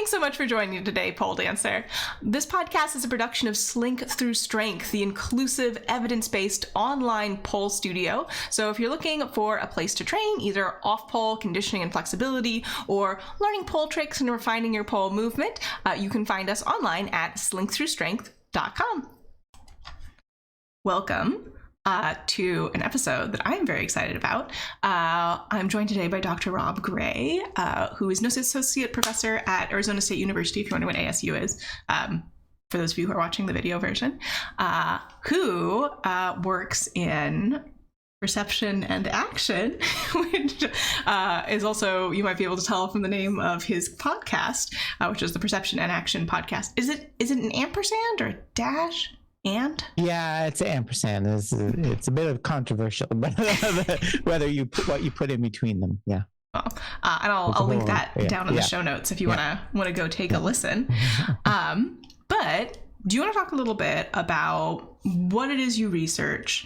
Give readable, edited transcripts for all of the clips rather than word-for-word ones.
Thanks so much for joining today, pole dancer. This podcast is a production of Slink Through Strength, the inclusive, evidence-based online pole studio. So if you're looking for a place to train, either off-pole conditioning and flexibility, or learning pole tricks and refining your pole movement, you can find us online at slinkthroughstrength.com. Welcome to an episode that I'm very excited about. I'm joined today by Dr. Rob Gray, who is an associate professor at Arizona State University, if you wonder what ASU is, for those of you who are watching the video version, who works in perception and action, which is also, you might be able to tell from the name of his podcast, which is the Perception and Action Podcast. Is it an ampersand or a dash? And? Yeah, it's an ampersand. It's a bit of controversial, but whether what you put in between them. Yeah. Oh, and I'll link that down in the show notes if you want to go take a listen. But do you want to talk a little bit about what it is you research,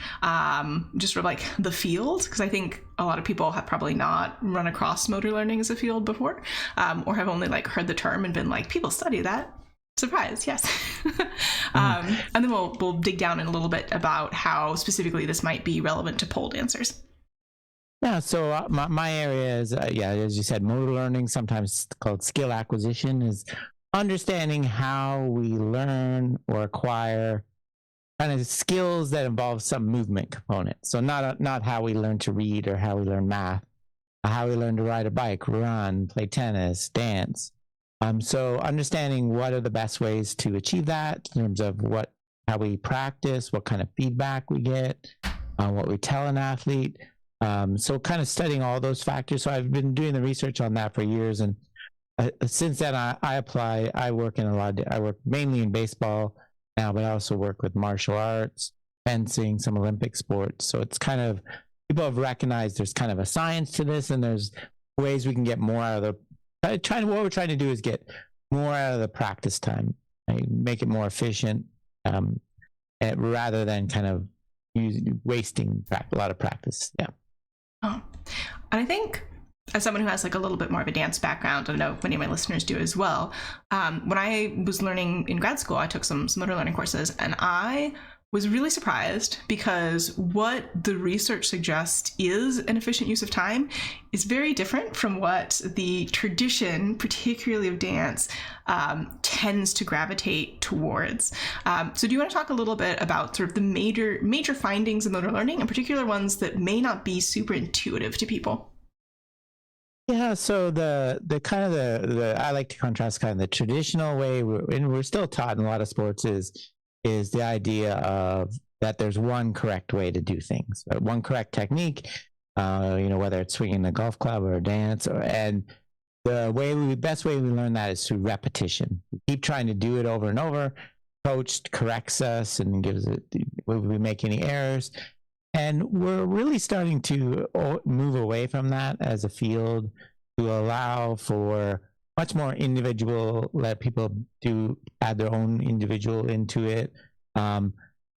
just sort of like the field? Because I think a lot of people have probably not run across motor learning as a field before, or have only like heard the term and been like, people study that. Surprise, yes. And then we'll dig down in a little bit about how specifically this might be relevant to pole dancers. Yeah, so my area is, as you said, motor learning, sometimes called skill acquisition, is understanding how we learn or acquire kind of skills that involve some movement component. So not how we learn to read or how we learn math, how we learn to ride a bike, run, play tennis, dance. So understanding what are the best ways to achieve that in terms of how we practice, what kind of feedback we get, what we tell an athlete. So kind of studying all those factors. So I've been doing the research on that for years. And since then I work mainly in baseball now, but I also work with martial arts, fencing, some Olympic sports. So it's kind of, people have recognized there's kind of a science to this, and there's ways we can get more out of the what we're trying to do is get more out of the practice time, right? Make it more efficient, rather than kind of wasting a lot of practice. Yeah. Oh, and I think as someone who has like a little bit more of a dance background, I know many of my listeners do as well. When I was learning in grad school, I took some motor learning courses, and I was really surprised because what the research suggests is an efficient use of time is very different from what the tradition, particularly of dance, tends to gravitate towards. So do you want to talk a little bit about sort of the major findings of motor learning, and particular ones that may not be super intuitive to people? Yeah, so the kind of the I like to contrast kind of the traditional way, we're still taught in a lot of sports, is the idea of that there's one correct way to do things, right? One correct technique, whether it's swinging a golf club or a dance, and the best way we learn that is through repetition. We keep trying to do it over and over. Coach corrects us and gives it, if we make any errors. And we're really starting to move away from that as a field to allow for much more individual, let people add their own individual into it.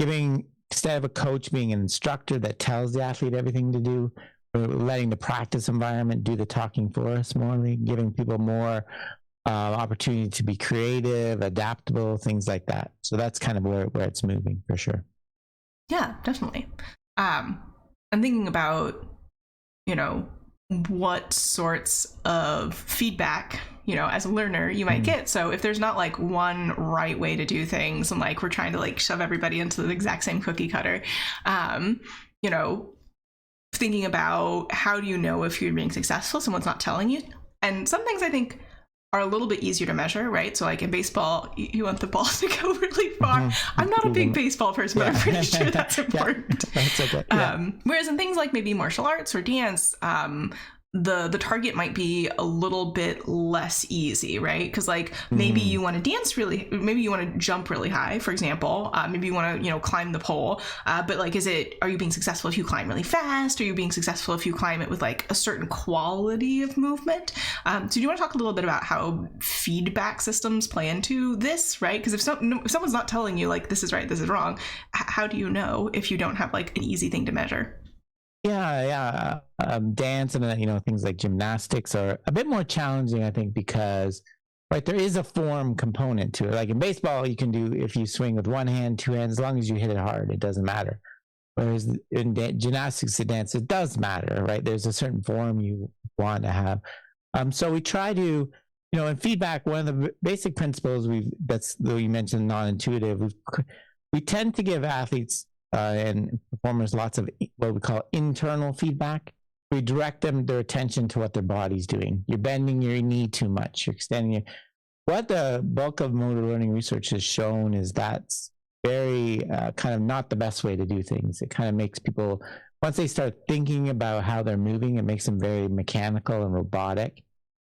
Instead of a coach being an instructor that tells the athlete everything to do, we're letting the practice environment do the talking for us more, giving people more opportunity to be creative, adaptable, things like that. So that's kind of where it's moving for sure. Yeah, definitely. I'm thinking about, what sorts of feedback, as a learner you might get. So if there's not like one right way to do things, and like we're trying to like shove everybody into the exact same cookie cutter, thinking about how do you know if you're being successful, someone's not telling you. And some things I think are a little bit easier to measure, right? So like in baseball, you want the ball to go really far. I'm not a big baseball person, but I'm pretty sure that's important. That's okay. Whereas in things like maybe martial arts or dance, the target might be a little bit less easy, right? Because like maybe you want to dance maybe you want to jump really high, for example. Maybe you want to climb the pole, but like are you being successful if you climb really fast? Are you being successful if you climb it with like a certain quality of movement? So do you want to talk a little bit about how feedback systems play into this, right? Because if someone's not telling you like this is right, this is wrong, how do you know if you don't have like an easy thing to measure? Yeah. Dance and things like gymnastics are a bit more challenging, I think, because right? There is a form component to it. Like in baseball, you can do, if you swing with one hand, two hands, as long as you hit it hard, it doesn't matter. Whereas in gymnastics and dance, it does matter, right? There's a certain form you want to have. So we try to, in feedback, one of the basic principles that's though you mentioned non-intuitive, we tend to give athletes and performers lots of what we call internal feedback. We direct their attention to what their body's doing. You're bending your knee too much. You're extending what the bulk of motor learning research has shown is that's very kind of not the best way to do things. It kind of makes people, once they start thinking about how they're moving, it makes them very mechanical and robotic.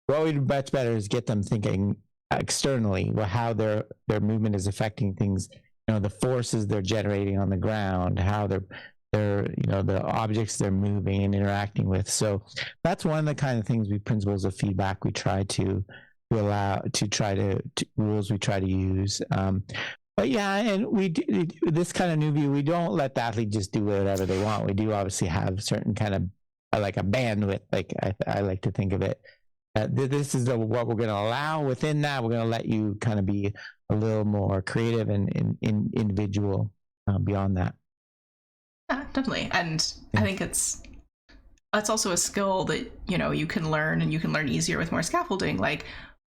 What we do much better is get them thinking externally, how their movement is affecting things, the forces they're generating on the ground, how they're the objects they're moving and interacting with. So that's one of the kind of things principles of feedback we try to allow, rules we try to use. But yeah, and we do this kind of new view. We don't let the athlete just do whatever they want. We do obviously have certain kind of like a bandwidth, like I like to think of it. This is what we're going to allow. Within that, we're going to let you kind of be a little more creative and individual beyond that. Yeah, definitely. And I think it's also a skill that, you can learn, and you can learn easier with more scaffolding. Like,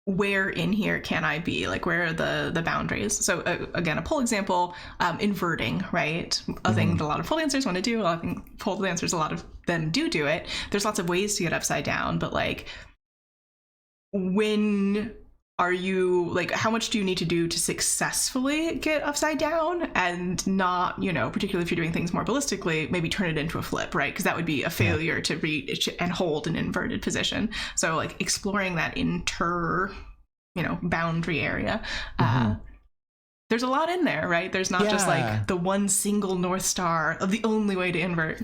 where in here can I be? Like, where are the boundaries? So again, a pole example, inverting, right? A thing that a lot of pole dancers want to do. I think pole dancers, a lot of them do it. There's lots of ways to get upside down, but like, when are you, like, how much do you need to do to successfully get upside down, and not, particularly if you're doing things more ballistically, maybe turn it into a flip, right? Because that would be a failure to reach and hold an inverted position. So like exploring that boundary area. There's a lot in there, right? There's not just like the one single North Star of the only way to invert.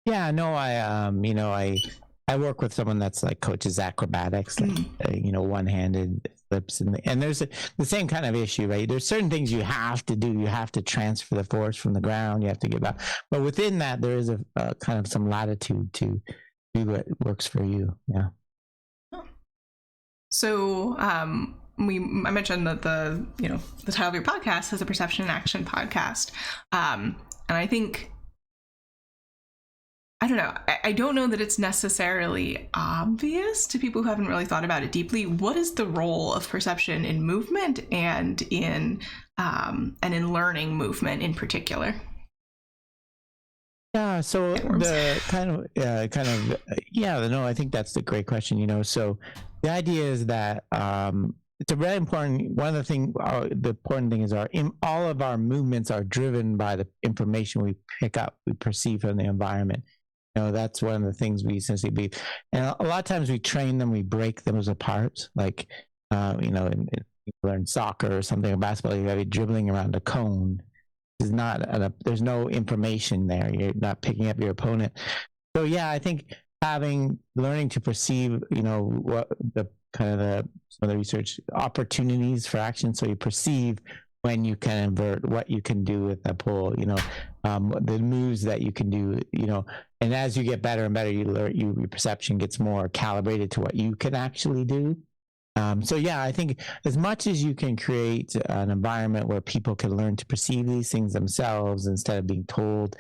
Yeah, no, I work with someone that's like coaches acrobatics, like one-handed flips, and there's the same kind of issue, right? There's certain things you have to do. You have to transfer the force from the ground. You have to get back, but within that, there is a kind of some latitude to do what works for you. Yeah. So I mentioned that the title of your podcast is a Perception in Action podcast, and I think, I don't know. I don't know that it's necessarily obvious to people who haven't really thought about it deeply. What is the role of perception in movement and in learning movement in particular? Yeah. So I think that's a great question. So the idea is that it's a very important. One of the things, the important thing is all of our movements are driven by the information we pick up, we perceive from the environment. That's one of the things we essentially believe. And a lot of times we train them, we break them apart. Like, you learn soccer or something, or basketball, you got to be dribbling around a cone. There's no information there. You're not picking up your opponent. So yeah, I think learning to perceive, what some of the research opportunities for action. So you perceive when you can invert, what you can do with that pole, the moves that you can do, and as you get better and better, your perception gets more calibrated to what you can actually do. So yeah, I think as much as you can create an environment where people can learn to perceive these things themselves instead of being told,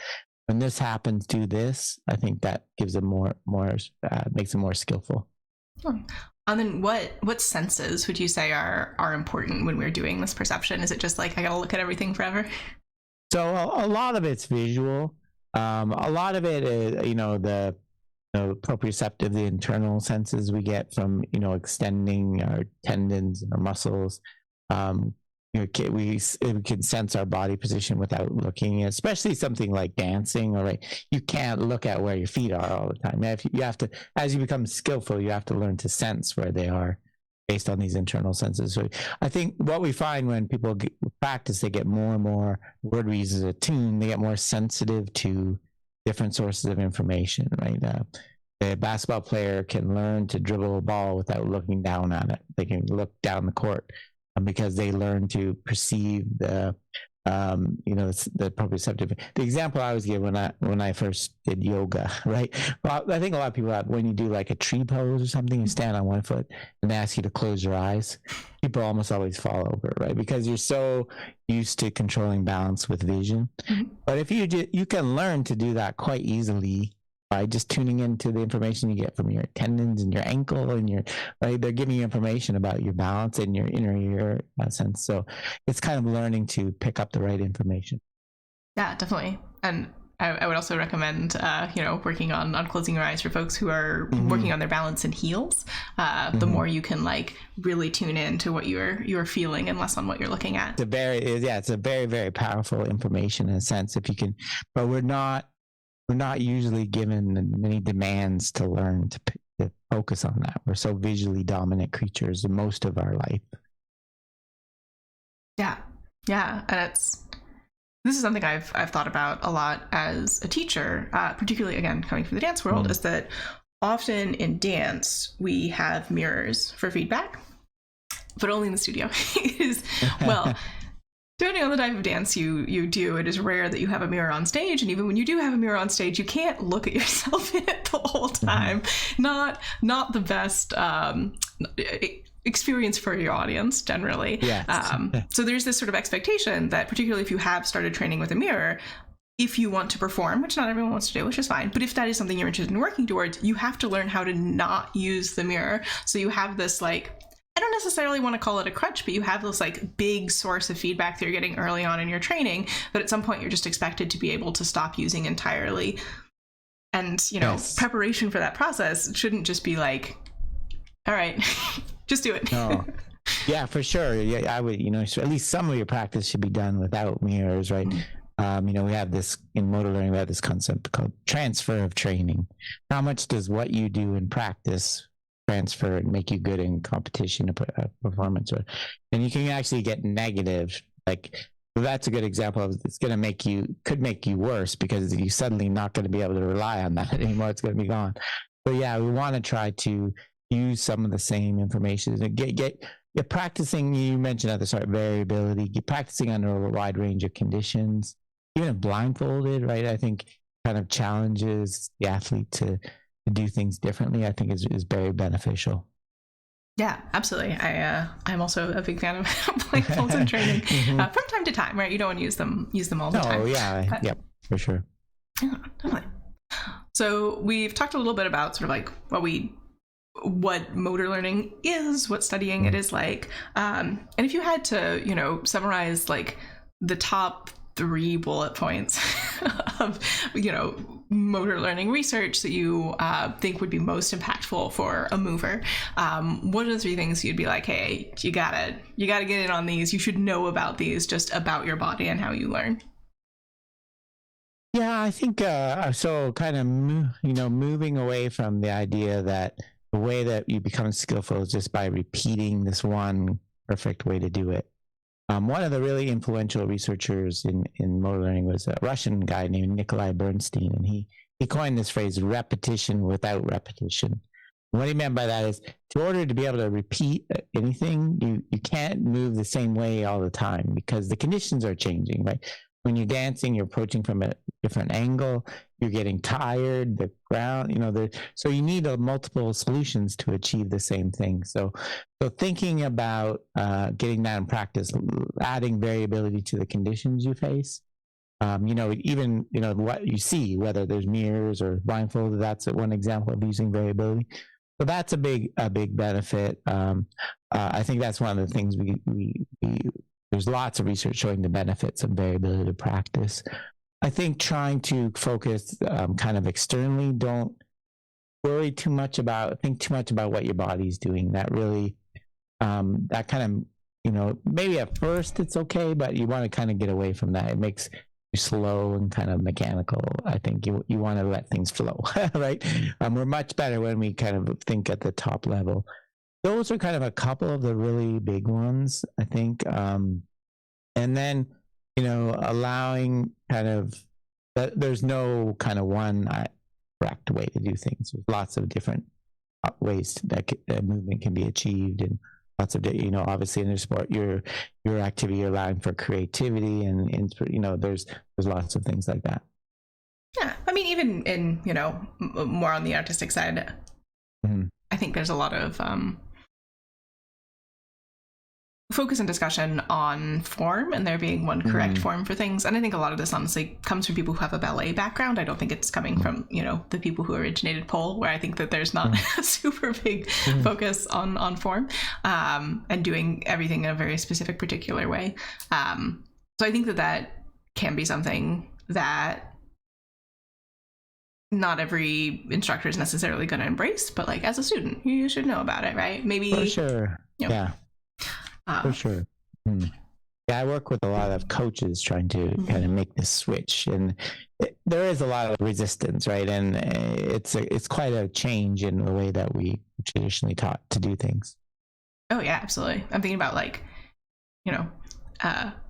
when this happens, do this, I think that gives them makes them more skillful. And then what senses would you say are important when we're doing this perception? Is it just like, I gotta look at everything forever? So a lot of it's visual. A lot of it is, the proprioceptive, the internal senses we get from, extending our tendons, our muscles. We can sense our body position without looking, especially something like dancing, or you can't look at where your feet are all the time. You have to, as you become skillful, you have to learn to sense where they are based on these internal senses. So I think what we find when people practice, they get more and more, word we use as a tune, they get more sensitive to different sources of information, right? A basketball player can learn to dribble a ball without looking down at it. They can look down the court because they learn to perceive the it's the proprioceptive. The example I always give when I first did yoga, right? Well, I think a lot of people have, when you do like a tree pose or something, you stand on one foot and they ask you to close your eyes. People almost always fall over, right? Because you're so used to controlling balance with vision. Mm-hmm. But if you can learn to do that quite easily by just tuning into the information you get from your tendons and your ankle and right, they're giving you information about your balance and your inner ear sense. So it's kind of learning to pick up the right information. Yeah, definitely. And I would also recommend, working on closing your eyes for folks who are working on their balance in heels. The more you can like really tune in to what you're feeling and less on what you're looking at. It's a very, very powerful information in a sense. If you can, but we're not usually given many demands to learn to focus on that. We're so visually dominant creatures most of our life. Yeah, and this is something I've thought about a lot as a teacher, particularly again coming from the dance world, is that often in dance we have mirrors for feedback, but only in the studio. Depending on the type of dance you do, it is rare that you have a mirror on stage. And even when you do have a mirror on stage, you can't look at yourself in it the whole time. Not the best experience for your audience generally. Yes. So there's this sort of expectation that, particularly if you have started training with a mirror, if you want to perform, which not everyone wants to do, which is fine, but if that is something you're interested in working towards, you have to learn how to not use the mirror. So you have this I don't necessarily want to call it a crutch, but you have this big source of feedback that you're getting early on in your training, but at some point you're just expected to be able to stop using entirely. And, yes. Preparation for that process shouldn't just be all right, just do it. No. Yeah, for sure. Yeah, I would, at least some of your practice should be done without mirrors, right? Mm-hmm. We have this in motor learning, we have this concept called transfer of training. How much does what you do in practice transfer and make you good in competition performance, and you can actually get negative. That's a good example of it's going to could make you worse because you're suddenly not going to be able to rely on that anymore. It's going to be gone. But yeah, we want to try to use some of the same information and get practicing. You mentioned at the start variability. Get practicing under a wide range of conditions, even if blindfolded, right? I think kind of challenges the athlete to do things differently, I think is very beneficial. Yeah, absolutely. I'm also a big fan of blindfolds in training from time to time, right? You don't want to use them all the time. Oh yeah, yep, for sure. Yeah, totally. So we've talked a little bit about sort of what motor learning is, what studying it is like, and if you had to, summarize the top 3 bullet points of motor learning research that you think would be most impactful for a mover, what are the 3 things you'd be hey, you gotta get in on these, you should know about these, just about your body and how you learn? Yeah, I think so kind of moving away from the idea that the way that you become skillful is just by repeating this one perfect way to do it. One of the really influential researchers in motor learning was a Russian guy named Nikolai Bernstein, and he coined this phrase, repetition without repetition. And what he meant by that is, in order to be able to repeat anything, you can't move the same way all the time because the conditions are changing, right? When you're dancing, you're approaching from a different angle, you're getting tired, the ground, so you need multiple solutions to achieve the same thing. So thinking about getting that in practice, adding variability to the conditions you face, even what you see, whether there's mirrors or blindfolded, that's one example of using variability. So that's a big benefit. I think that's one of the things we there's lots of research showing the benefits of variability to practice. I think trying to focus kind of externally, don't think too much about what your body's doing. That really, that kind of, maybe at first it's okay, but you want to kind of get away from that. It makes you slow and kind of mechanical. I think you want to let things flow, right? We're much better when we kind of think at the top level. Those are kind of a couple of the really big ones, I think. And then, allowing kind of that there's no kind of one correct way to do things. There's lots of different ways that movement can be achieved, and lots of, obviously in your sport, your activity, you're allowing for creativity and there's lots of things like that. Yeah, I mean, even in more on the artistic side, I think there's a lot of focus and discussion on form and there being one correct form for things. And I think a lot of this honestly comes from people who have a ballet background. I don't think it's coming from, the people who originated pole, where I think that there's not a super big focus on form and doing everything in a very specific, particular way. So I think that can be something that not every instructor is necessarily going to embrace, but like as a student, you should know about it, right? Maybe. For sure. Yeah. For sure. Yeah, I work with a lot of coaches trying to kind of make this switch, and there is a lot of resistance, right? And it's quite a change in the way that we traditionally taught to do things. Oh yeah, absolutely. I'm thinking about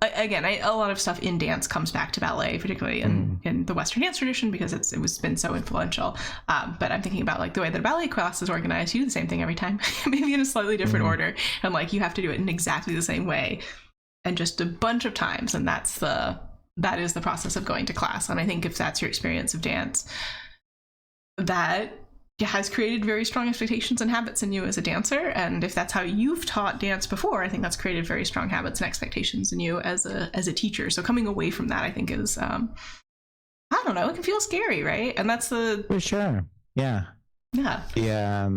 again, a lot of stuff in dance comes back to ballet, particularly in the Western dance tradition, because it was been so influential. But I'm thinking about like the way that a ballet class is organized. You do the same thing every time, maybe in a slightly different order, and like you have to do it in exactly the same way, and just a bunch of times. And that is the process of going to class. And I think if that's your experience of dance, that has created very strong expectations and habits in you as a dancer. And if that's how you've taught dance before, I think that's created very strong habits and expectations in you as a teacher. So coming away from that, I think is, I don't know, it can feel scary, right? And that's For sure. Yeah. Yeah. Yeah.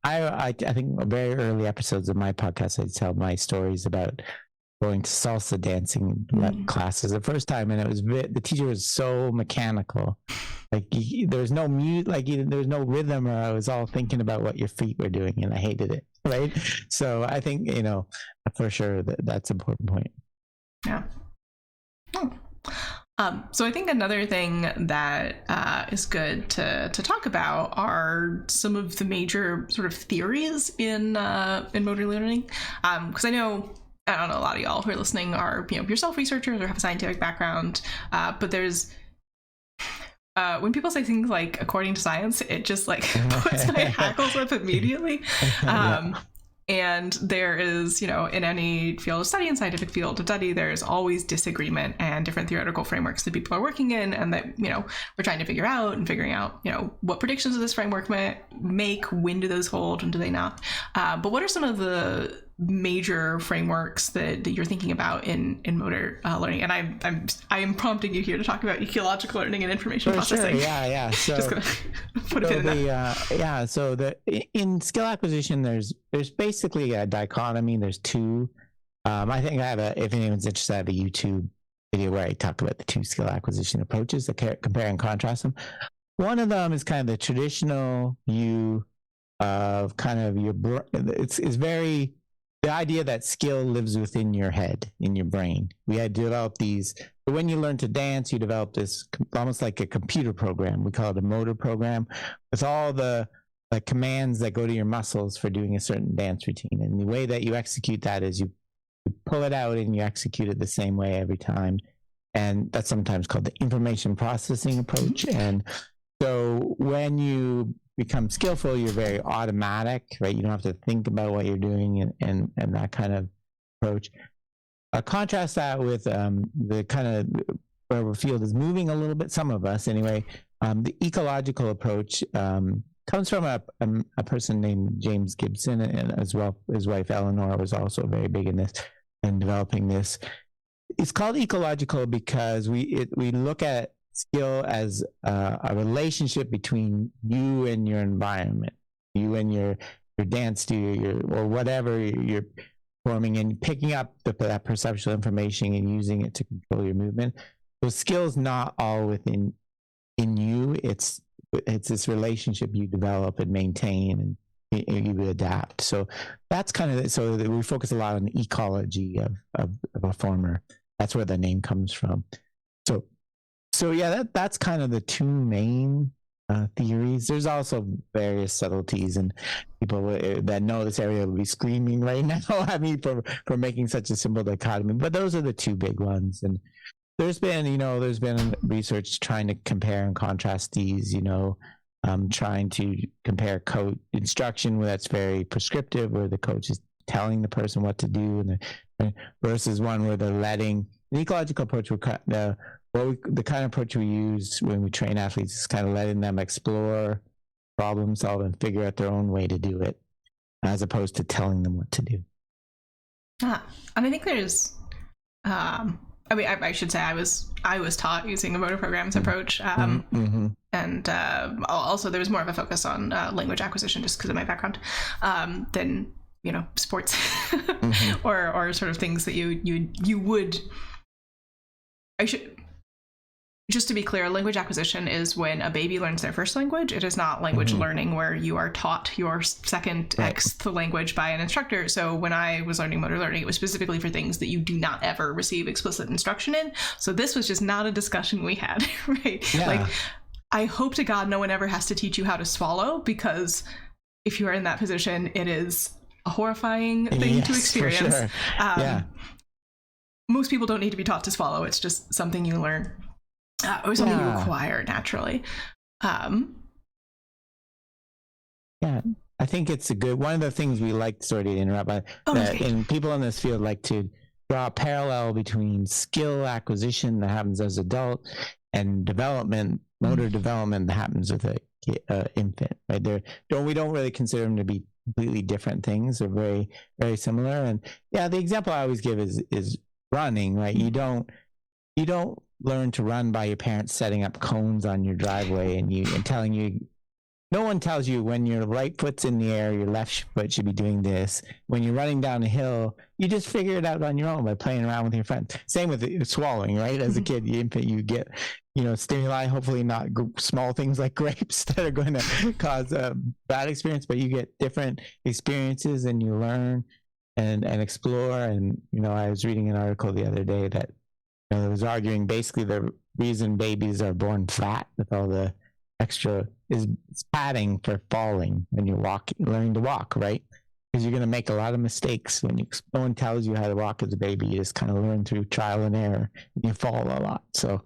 I think very early episodes of my podcast, I tell my stories about going to salsa dancing classes the first time, and it was the teacher was so mechanical, like there's no mute, like there's no rhythm, or I was all thinking about what your feet were doing, and I hated it, right? So I think for sure that's an important point. Yeah. So I think another thing that is good to talk about are some of the major sort of theories in motor learning, because I don't know, a lot of y'all who are listening are, yourself researchers or have a scientific background, but there's, when people say things like, according to science, it just like puts my hackles up immediately. And there is, in any field of study and scientific field of study, there's always disagreement and different theoretical frameworks that people are working in, and that, we're trying to figuring out, what predictions does this framework make, when do those hold, and do they not? But what are some of the major frameworks that you're thinking about in motor learning? And I am prompting you here to talk about ecological learning and information processing. Sure. Yeah. So just gonna put a pin in that. So in skill acquisition, there's basically a dichotomy. There's two. I think if anyone's interested, I have a YouTube video where I talk about the two skill acquisition approaches, compare and contrast them. One of them is kind of the traditional view of kind of it's very the idea that skill lives within your head, in your brain. We had developed these. When you learn to dance, you develop this almost like a computer program. We call it a motor program, with all the commands that go to your muscles for doing a certain dance routine. And the way that you execute that is you pull it out and you execute it the same way every time. And that's sometimes called the information processing approach. And so when you become skillful, you're very automatic, right? You don't have to think about what you're doing and that kind of approach. Contrast that with the kind of where our field is moving a little bit, some of us anyway. The ecological approach comes from a person named James Gibson, and as well his wife Eleanor was also very big in this and developing this. It's called ecological because we look at skill as a relationship between you and your environment, you and your dance studio, or whatever you're performing, and picking up that perceptual information and using it to control your movement. So skill's not all within you. It's this relationship you develop and maintain, and you adapt. So that's kind of so we focus a lot on the ecology of a performer. That's where the name comes from. So yeah, that's kind of the two main theories. There's also various subtleties, and people that know this area will be screaming right now at me for making such a simple dichotomy. But those are the two big ones. And there's been research trying to compare and contrast these. Trying to compare instruction that's very prescriptive, where the coach is telling the person what to do, and versus one where they're letting. The ecological approach, the kind of approach we use when we train athletes is kind of letting them explore, problem solve, and figure out their own way to do it, as opposed to telling them what to do. And I think there's, I should say I was taught using a motor programs approach, and also there was more of a focus on language acquisition just because of my background, than sports or sort of things that you would. I should. Just to be clear, language acquisition is when a baby learns their first language. It is not language learning where you are taught your second Xth language by an instructor. So when I was learning motor learning, it was specifically for things that you do not ever receive explicit instruction in. So this was just not a discussion we had, right? Yeah. Like, I hope to God no one ever has to teach you how to swallow, because if you are in that position, it is a horrifying thing to experience. For sure. Most people don't need to be taught to swallow. It's just something you learn. Or something you acquire naturally. I think it's a good one of the things we like, sorry to interrupt, but and people in this field like to draw a parallel between skill acquisition that happens as adult and development, motor development that happens with a infant, right? We don't really consider them to be completely different things. They're very, very similar. And the example I always give is running, right? You don't learn to run by your parents setting up cones on your driveway and telling you. No one tells you when your right foot's in the air, your left foot should be doing this. When you're running down a hill, you just figure it out on your own by playing around with your friends. Same with swallowing, right? As a kid, you get, stimuli, hopefully not small things like grapes that are going to cause a bad experience, but you get different experiences and you learn and explore. And, I was reading an article the other day that it was arguing basically the reason babies are born flat with all the extra is padding for falling when you're learning to walk, right? Because you're going to make a lot of mistakes when no one tells you how to walk as a baby. You just kind of learn through trial and error, and you fall a lot. So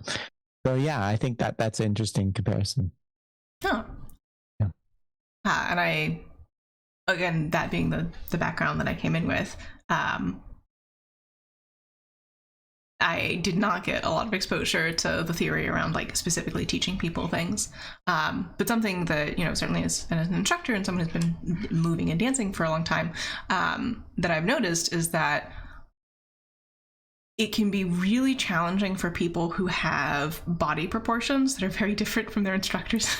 I think that's an interesting comparison. Oh. Yeah. And again, that being the background that I came in with, I did not get a lot of exposure to the theory around specifically teaching people things. But something that, certainly as an instructor and someone who's been moving and dancing for a long time, that I've noticed is that it can be really challenging for people who have body proportions that are very different from their instructors.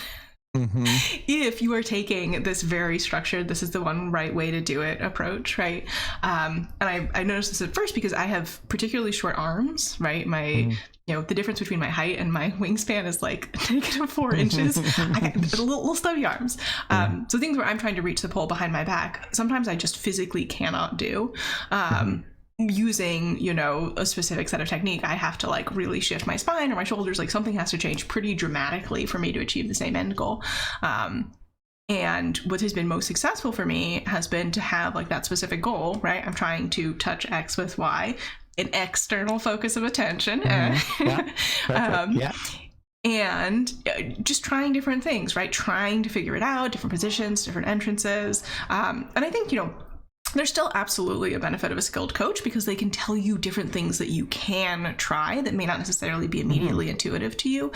If you are taking this very structured, this is the one right way to do it approach, right? And I noticed this at first because I have particularly short arms, right? My, the difference between my height and my wingspan is -4 inches. I got little stubby arms. So things where I'm trying to reach the pole behind my back, sometimes I just physically cannot do. Using a specific set of technique, I have to really shift my spine or my shoulders, something has to change pretty dramatically for me to achieve the same end goal. And what has been most successful for me has been to have that specific goal, right? I'm trying to touch X with Y, an external focus of attention. And just trying different things, right? Trying to figure it out, different positions, different entrances. And I think, there's still absolutely a benefit of a skilled coach because they can tell you different things that you can try that may not necessarily be immediately intuitive to you.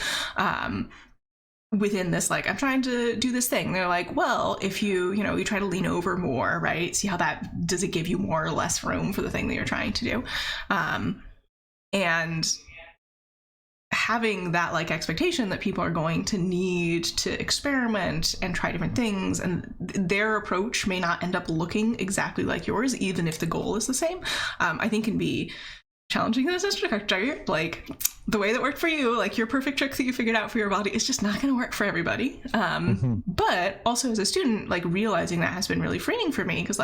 Within this, I'm trying to do this thing. They're well, if you try to lean over more, right? See how does it give you more or less room for the thing that you're trying to do? And having that expectation that people are going to need to experiment and try different things, and their approach may not end up looking exactly like yours, even if the goal is the same, I think can be challenging as an instructor. The way that worked for you, your perfect trick that you figured out for your body is just not going to work for everybody. But also as a student, realizing that has been really freeing for me because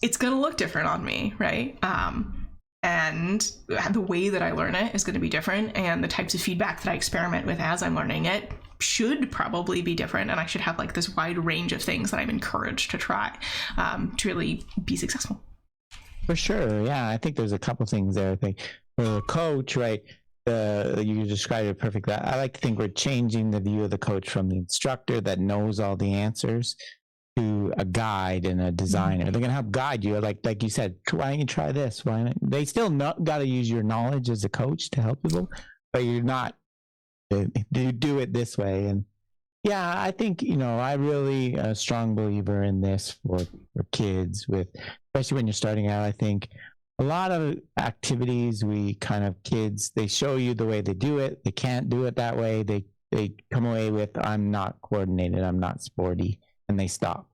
it's going to look different on me, right? And the way that I learn it is going to be different, and the types of feedback that I experiment with as I'm learning it should probably be different, and I should have this wide range of things that I'm encouraged to try to really be successful. For sure, yeah. I think there's a couple things there. I think for the coach, right, you described it perfectly. I like to think we're changing the view of the coach from the instructor that knows all the answers to a guide and a designer. They're going to help guide you. Like you said, why don't you try this? Why not? They still got to use your knowledge as a coach to help people, but you're not do it this way. And yeah, I think, I really a strong believer in this for kids especially when you're starting out. I think a lot of activities kids, they show you the way they do it. They can't do it that way. They come away with, I'm not coordinated, I'm not sporty, and they stop.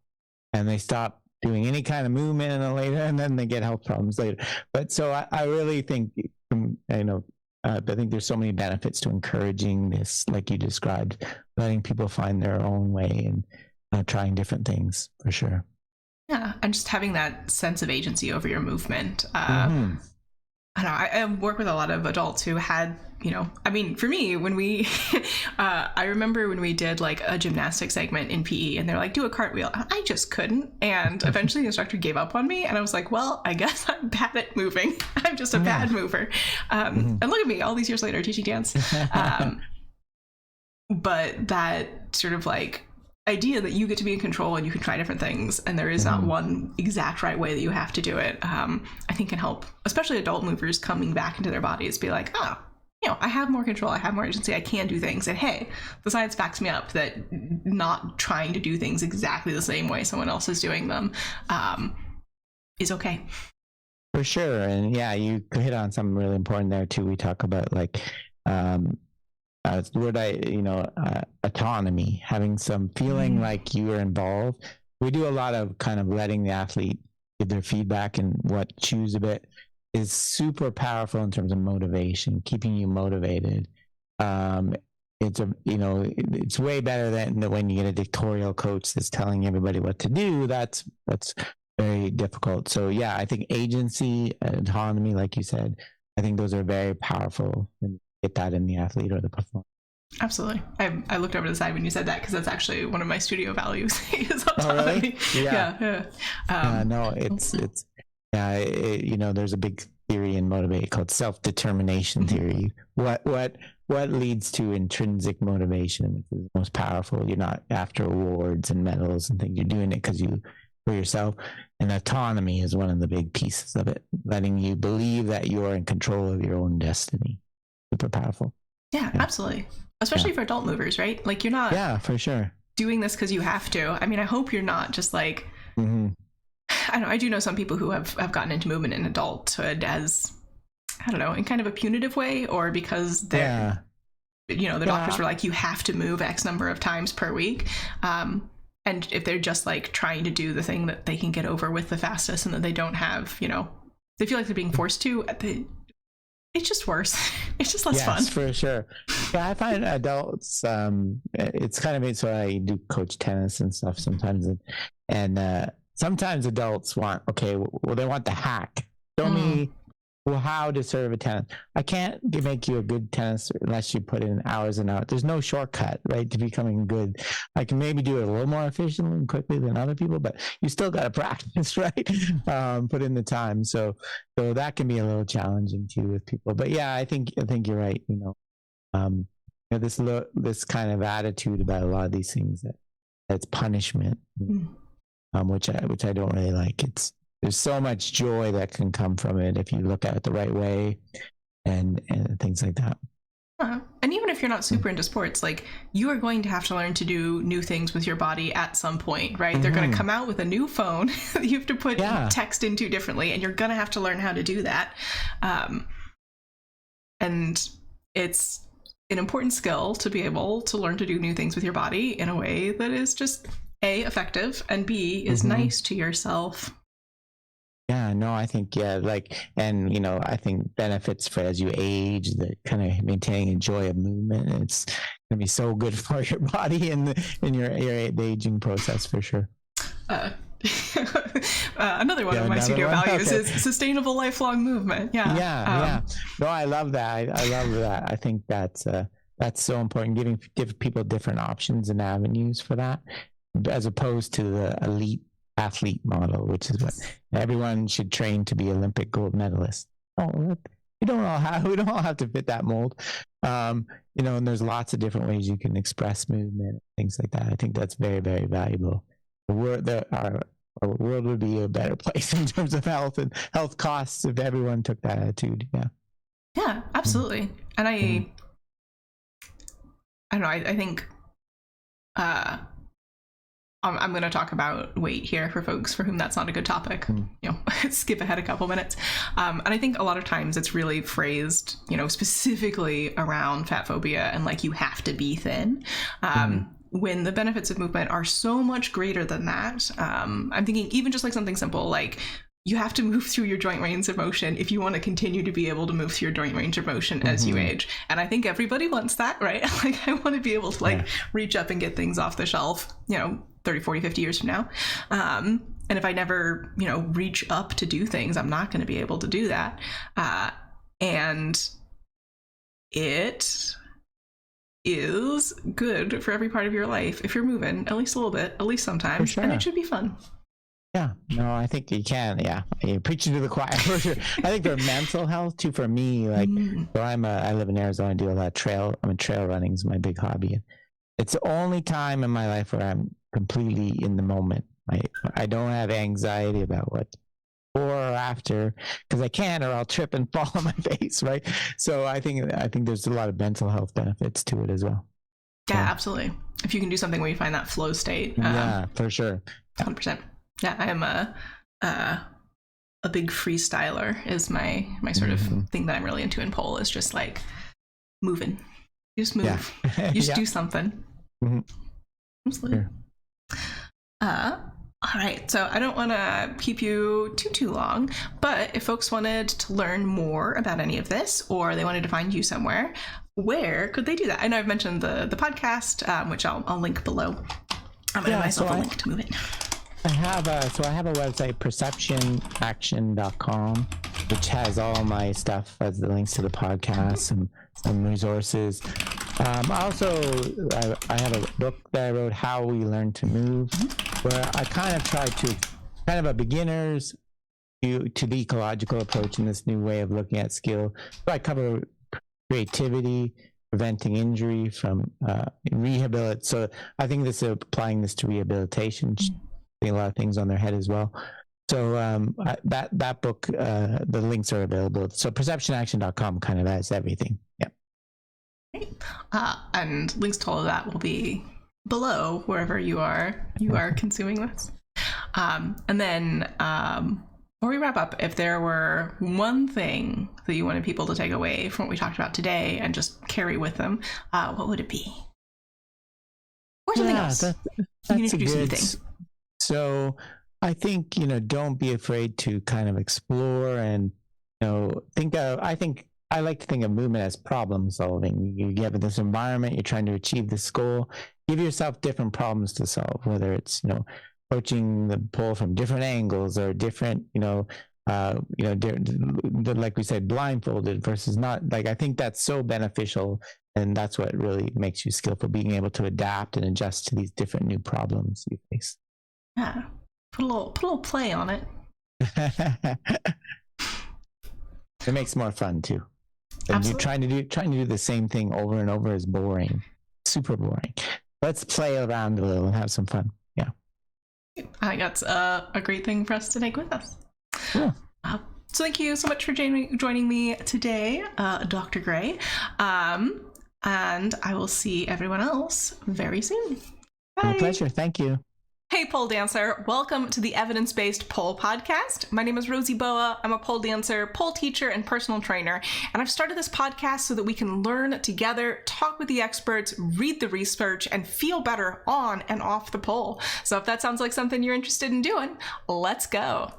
And they stop doing any kind of movement and then they get health problems later. But so I really think, I think there's so many benefits to encouraging this, like you described, letting people find their own way and trying different things for sure. Yeah, and just having that sense of agency over your movement. I don't know, I work with a lot of adults who had, for me, when we, I remember when we did like a gymnastics segment in PE and they're like, do a cartwheel. I just couldn't. And eventually the instructor gave up on me and I was like, well, I guess I'm bad at moving. I'm just a bad mover. And look at me all these years later teaching dance. But that sort of like idea that you get to be in control and you can try different things and there is not one exact right way that you have to do it, I think can help, especially adult movers coming back into their bodies, be like, I have more control, I have more agency, I can do things, and hey, the science backs me up that not trying to do things exactly the same way someone else is doing them is okay. For sure. And yeah, you hit on something really important there too. We talk about like the word autonomy, having some feeling like you are involved. We do a lot of kind of letting the athlete give their feedback and what choose a bit is super powerful in terms of motivation, keeping you motivated. It's way better than when you get a dictatorial coach that's telling everybody what to do. That's very difficult. So yeah, I think agency, autonomy, like you said, I think those are very powerful when you get that in the athlete or the performer. Absolutely. I looked over to the side when you said that because that's actually one of my studio values is autonomy. Oh, really? Yeah. There's a big theory in motivate called self-determination theory. What leads to intrinsic motivation, which is the most powerful. You're not after awards and medals and things. You're doing it because for yourself. And autonomy is one of the big pieces of it, letting you believe that you're in control of your own destiny. Super powerful. Yeah. Absolutely. Especially for adult movers, right? Like you're not. Yeah, for sure. Doing this because you have to. I mean, I hope you're not just like. I do know some people who have gotten into movement in adulthood as, in kind of a punitive way, or because they're, the doctors were like, you have to move X number of times per week. And if they're just like trying to do the thing that they can get over with the fastest and that they don't have, they feel like they're being forced to, it's just worse. It's just less fun. Yes, for sure. Yeah, I find adults, it's kind of, so I do coach tennis and stuff sometimes. And sometimes adults want, they want the hack. Show me how to serve a tennis. I can't make you a good tennis unless you put in hours and hours. There's no shortcut, right, to becoming good. I can maybe do it a little more efficiently and quickly than other people, but you still got to practice, right? Put in the time. So that can be a little challenging too with people. But yeah, I think you're right. This kind of attitude about a lot of these things that's punishment, which I don't really like. There's so much joy that can come from it if you look at it the right way and things like that. And even if you're not super into sports, like you are going to have to learn to do new things with your body at some point, right? They're going to come out with a new phone that you have to put text into differently, and you're going to have to learn how to do that. And it's an important skill to be able to learn to do new things with your body in a way that is just A, effective, and B, is nice to yourself. Yeah, no, I think, I think benefits for as you age, the kind of maintaining a joy of movement, it's going to be so good for your body in your aging process for sure. Another one of my studio values is sustainable lifelong movement. Yeah. No, I love that. I love that. I think that's so important, giving people different options and avenues for that, as opposed to the elite athlete model, which is what everyone should train to be Olympic gold medalists. We don't all have to fit that mold. And there's lots of different ways you can express movement, things like that. I think that's very, very valuable. our world would be a better place in terms of health and health costs if everyone took that attitude. Yeah, absolutely. And I don't know, I think I'm going to talk about weight here for folks for whom that's not a good topic. Skip ahead a couple minutes. And I think a lot of times it's really phrased, specifically around fat phobia and like you have to be thin. When the benefits of movement are so much greater than that. I'm thinking even just like something simple, like you have to move through your joint range of motion if you want to continue to be able to move through your joint range of motion as you age. And I think everybody wants that, right? Like I want to be able to reach up and get things off the shelf, 30, 40, 50 years from now. And if I never, reach up to do things, I'm not going to be able to do that. And it is good for every part of your life if you're moving at least a little bit, at least sometimes, sure. And it should be fun. Yeah, no, I think you can. Yeah, you're preaching to the choir for sure. I think for mental health too. For me, like, so I live in Arizona. I do a lot of trail. Trail running is my big hobby. It's the only time in my life where I'm completely in the moment. I don't have anxiety about what before or after because I can't, or I'll trip and fall on my face. Right. So I think there's a lot of mental health benefits to it as well. Yeah, absolutely. If you can do something where you find that flow state. Yeah, for sure. 100%. Yeah, I am a big freestyler is my sort of thing that I'm really into in pole is just like moving. You just move. Yeah. You just do something. Absolutely. Sure. All right, so I don't want to keep you too long, but if folks wanted to learn more about any of this or they wanted to find you somewhere, where could they do that? I know I've mentioned the podcast, which I'll link below. I'm going to myself a link to move it. I have a website, perceptionaction.com, which has all my stuff, as the links to the podcast and some resources. Also, I have a book that I wrote, How We Learn to Move, where I kind of tried to, kind of a beginner's to the ecological approach in this new way of looking at skill. So I cover creativity, preventing injury from rehabilitation. So I think this is applying this to rehabilitation. A lot of things on their head as well. So that book, the links are available. So perceptionaction.com kind of has everything. Yeah. Great. And links to all of that will be below wherever you are consuming this. And then before we wrap up, if there were one thing that you wanted people to take away from what we talked about today and just carry with them, what would it be? Or something else? That's a good thing. So I think, don't be afraid to kind of explore and, I like to think of movement as problem solving. You get this environment, you're trying to achieve this goal, give yourself different problems to solve, whether it's, approaching the pole from different angles or different, like we said, blindfolded versus not. Like, I think that's so beneficial. And that's what really makes you skillful, being able to adapt and adjust to these different new problems you face. Yeah, put a little play on it. It makes it more fun too. And you're trying to do the same thing over and over is boring, super boring. Let's play around a little and have some fun. Yeah, I think that's a great thing for us to take with us. Yeah. So thank you so much for joining me today, Dr. Gray. And I will see everyone else very soon. Bye. My pleasure. Thank you. Hey, pole dancer. Welcome to the Evidence-Based Pole Podcast. My name is Rosy Boa. I'm a pole dancer, pole teacher, and personal trainer. And I've started this podcast so that we can learn together, talk with the experts, read the research, and feel better on and off the pole. So if that sounds like something you're interested in doing, let's go.